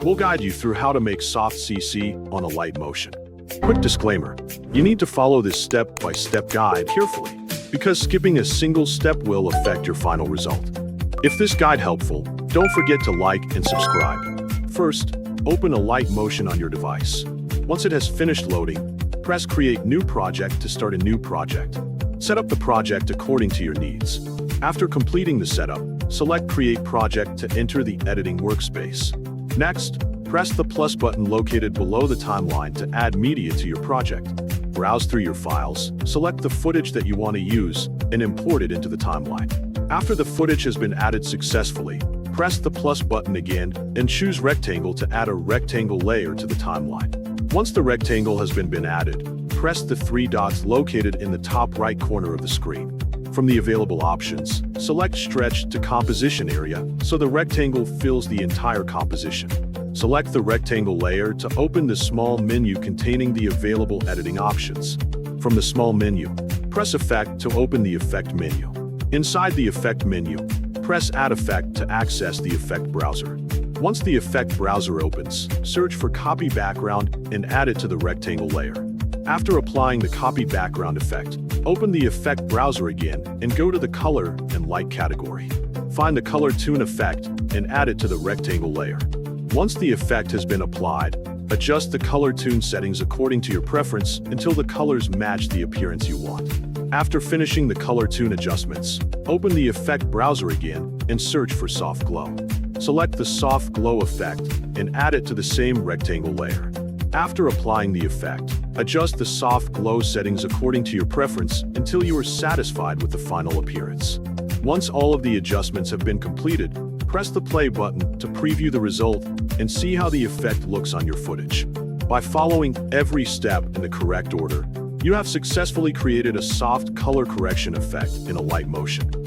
We'll guide you through how to make soft CC on Alight motion. Quick disclaimer, you need to follow this step-by-step guide carefully, because skipping a single step will affect your final result. If this guide helpful, don't forget to like and subscribe. First, open Alight motion on your device. Once it has finished loading, press Create New Project to start a new project. Set up the project according to your needs. After completing the setup, select Create Project to enter the editing workspace. Next, press the plus button located below the timeline to add media to your project. Browse through your files, select the footage that you want to use, and import it into the timeline. After the footage has been added successfully, press the plus button again and choose Rectangle to add a rectangle layer to the timeline. Once the rectangle has been added, press the three dots located in the top right corner of the screen. From the available options, select Stretch to Composition Area so the rectangle fills the entire composition. Select the rectangle layer to open the small menu containing the available editing options. From the small menu, press Effect to open the Effect menu. Inside the Effect menu, press Add Effect to access the Effect browser. Once the Effect browser opens, search for Copy Background and add it to the rectangle layer. After applying the Copy Background effect, open the Effect browser again and go to the Color and Light category. Find the Color Tune effect and add it to the rectangle layer. Once the effect has been applied, adjust the color tune settings according to your preference until the colors match the appearance you want. After finishing the color tune adjustments, open the Effect browser again and search for Soft Glow. Select the Soft Glow effect and add it to the same rectangle layer. After applying the effect, adjust the Soft Glow settings according to your preference until you are satisfied with the final appearance. Once all of the adjustments have been completed, press the play button to preview the result and see how the effect looks on your footage. By following every step in the correct order, you have successfully created a soft color correction effect in Alight motion.